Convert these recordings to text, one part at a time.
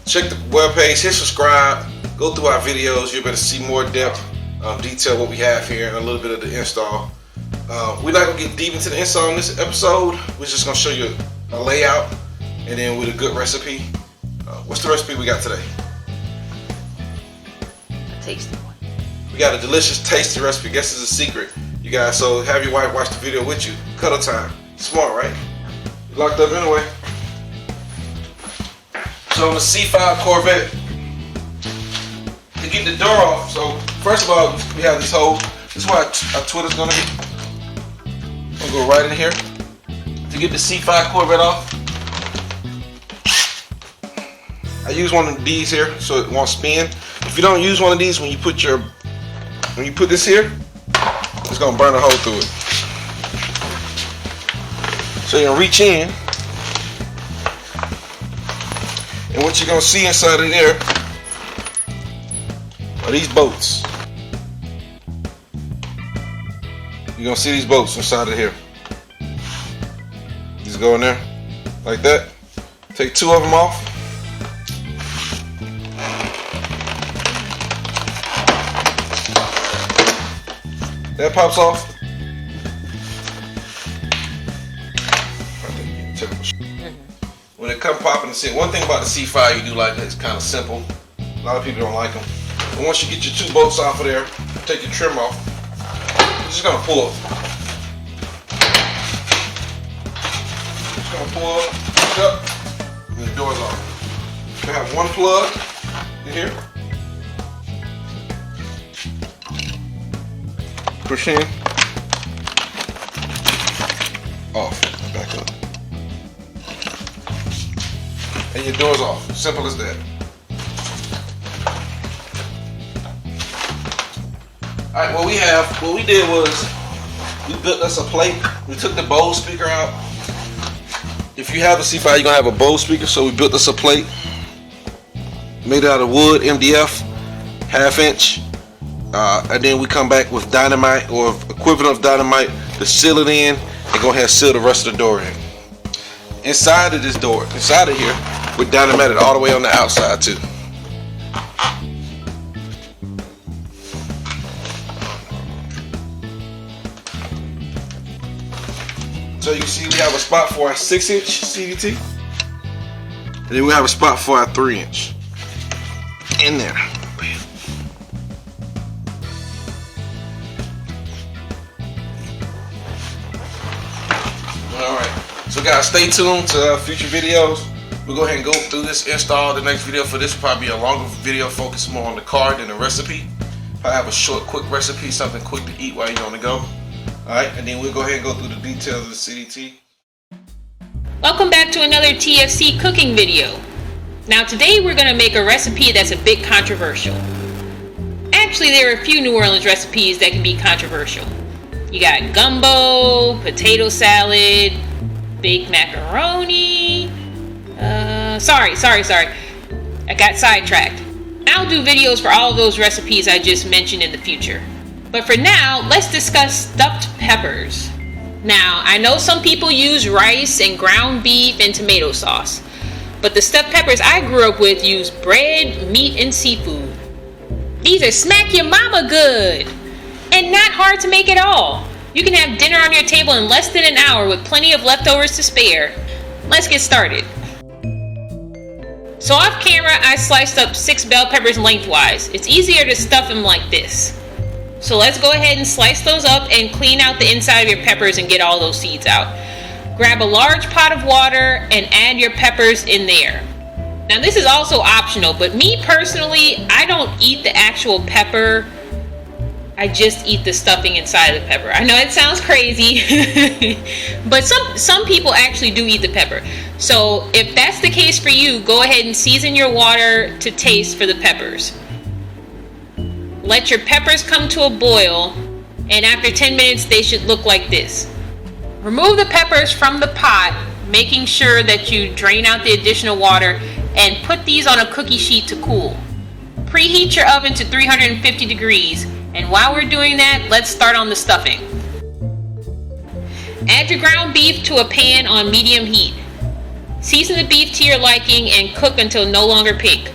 check the webpage, hit subscribe, go through our videos. You're going to see more depth, detail what we have here, and a little bit of the install. We're not going to get deep into the install in this episode. We're just going to show you a layout, and then with a good recipe. What's the recipe we got today? A tasty one. We got a delicious, tasty recipe. Guess it's a secret, you guys. So have your wife watch the video with you. Cuddle time. Smart, right? You locked up anyway. So on the C5 Corvette, to get the door off. So first of all, we have this hole. This is where our Twitter's gonna be. I'm gonna go right in here to get the C5 Corvette off. I use one of these here so it won't spin. If you don't use one of these, when you put this here, it's gonna burn a hole through it. So you're gonna reach in, and what you're gonna see inside of there are these bolts. You're gonna see these bolts inside of here. Just go in there like that. Take two of them off. That pops off. When it comes popping, one thing about the C5 you do like that, it's kind of simple. A lot of people don't like them. But once you get your two bolts off of there, take your trim off. You're just gonna pull. Just gonna pull it up, and the door's off. You have one plug in here. Push in, off, back up, and your door's off. Simple as that. Alright, what we did was we built us a plate. We took the Bose speaker out. If you have a C5, you're gonna have a Bose speaker, so we built us a plate. Made it out of wood, MDF, 1/2 inch. And then we come back with dynamite or equivalent of dynamite to seal it in and go ahead and seal the rest of the door in. Inside of this door, inside of here, we're dynamited all the way on the outside too. So you can see we have a spot for our 6-inch CDT, and then we have a spot for our 3-inch in there. Alright, so guys, stay tuned to future videos. We'll go ahead and go through this install. The next video for this will probably be a longer video focused more on the car than the recipe. I have a short, quick recipe, something quick to eat while you're on the go. Alright, and then we'll go ahead and go through the details of the CDT. Welcome back to another T.F.C. cooking video. Now today we're going to make a recipe that's a bit controversial. Actually, there are a few New Orleans recipes that can be controversial. You got gumbo, potato salad, baked macaroni. Sorry. I got sidetracked. I'll do videos for all of those recipes I just mentioned in the future. But for now, let's discuss stuffed peppers. Now, I know some people use rice and ground beef and tomato sauce. But the stuffed peppers I grew up with use bread, meat, and seafood. These are smack your mama good. And not hard to make at all. You can have dinner on your table in less than an hour with plenty of leftovers to spare. Let's get started. So off camera, I sliced up 6 bell peppers lengthwise. It's easier to stuff them like this. So let's go ahead and slice those up and clean out the inside of your peppers and get all those seeds out. Grab a large pot of water and add your peppers in there. Now this is also optional, but me personally, I don't eat the actual pepper. I just eat the stuffing inside of the pepper. I know it sounds crazy, but some people actually do eat the pepper. So if that's the case for you, go ahead and season your water to taste for the peppers. Let your peppers come to a boil, and after 10 minutes they should look like this. Remove the peppers from the pot, making sure that you drain out the additional water, and put these on a cookie sheet to cool. Preheat your oven to 350 degrees, and while we're doing that, let's start on the stuffing. Add your ground beef to a pan on medium heat. Season the beef to your liking and cook until no longer pink.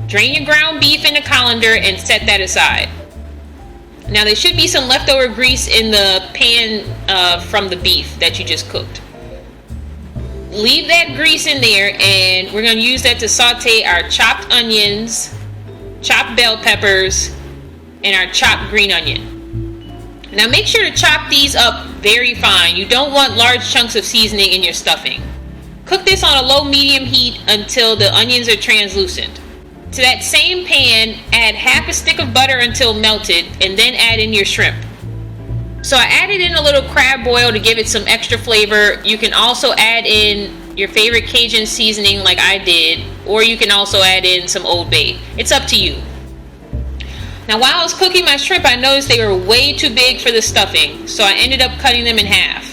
Drain your ground beef in a colander and set that aside. Now there should be some leftover grease in the pan from the beef that you just cooked. Leave that grease in there, and we're going to use that to saute our chopped onions, chopped bell peppers, and our chopped green onion. Now make sure to chop these up very fine. You don't want large chunks of seasoning in your stuffing. Cook this on a low-medium heat until the onions are translucent. To that same pan, add half a stick of butter until melted, and then add in your shrimp. So I added in a little crab oil to give it some extra flavor. You can also add in your favorite Cajun seasoning like I did, or you can also add in some Old Bay. It's up to you. Now while I was cooking my shrimp, I noticed they were way too big for the stuffing, so I ended up cutting them in half.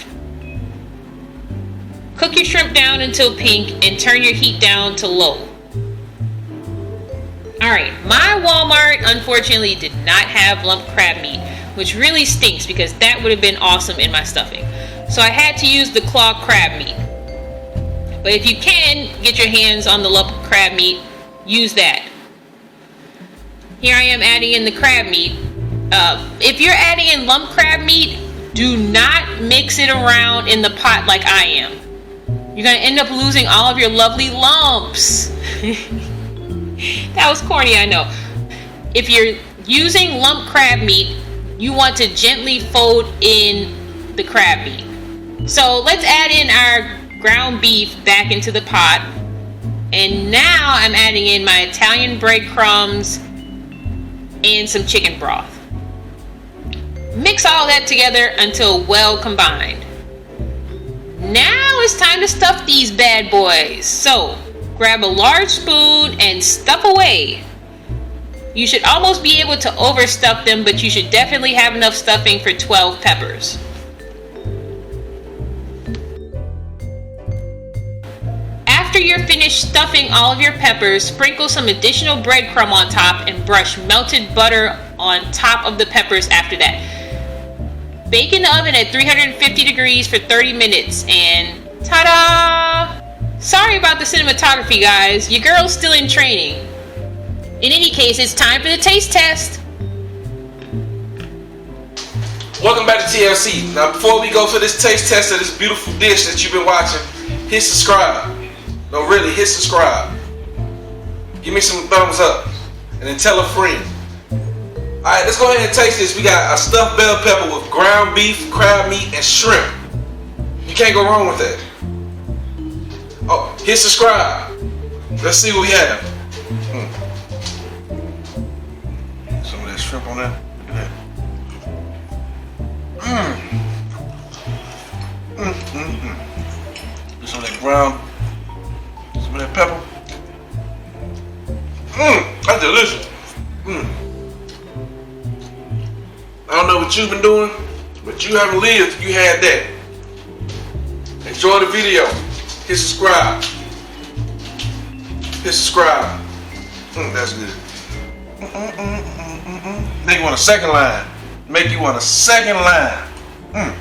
Cook your shrimp down until pink and turn your heat down to low. Alright, my Walmart unfortunately did not have lump crab meat, which really stinks because that would have been awesome in my stuffing. So I had to use the claw crab meat. But if you can get your hands on the lump crab meat, use that. Here I am adding in the crab meat. If you're adding in lump crab meat, do not mix it around in the pot like I am. You're going to end up losing all of your lovely lumps. That was corny, I know. If you're using lump crab meat, you want to gently fold in the crab meat. So let's add in our ground beef back into the pot. And now I'm adding in my Italian breadcrumbs and some chicken broth. Mix all that together until well combined. Now it's time to stuff these bad boys. So grab a large spoon and stuff away. You should almost be able to overstuff them, but you should definitely have enough stuffing for 12 peppers. After you're finished stuffing all of your peppers, sprinkle some additional breadcrumb on top and brush melted butter on top of the peppers after that. Bake in the oven at 350 degrees for 30 minutes and ta-da! Sorry about the cinematography, guys. Your girl's still in training. In any case, it's time for the taste test. Welcome back to T.F.C. Now before we go for this taste test of this beautiful dish that you've been watching, hit subscribe. No, really, hit subscribe. Give me some thumbs up. And then tell a friend. Alright, let's go ahead and taste this. We got a stuffed bell pepper with ground beef, crab meat, and shrimp. You can't go wrong with that. Oh, hit subscribe. Let's see what we have. Some of that shrimp on there. Look at that. Some of that ground. Some of that pepper. That's delicious. I don't know what you've been doing, but you haven't lived if you had that. Enjoy the video. Hit subscribe. Hit subscribe. That's good. Make you want a second line. Make you want a second line.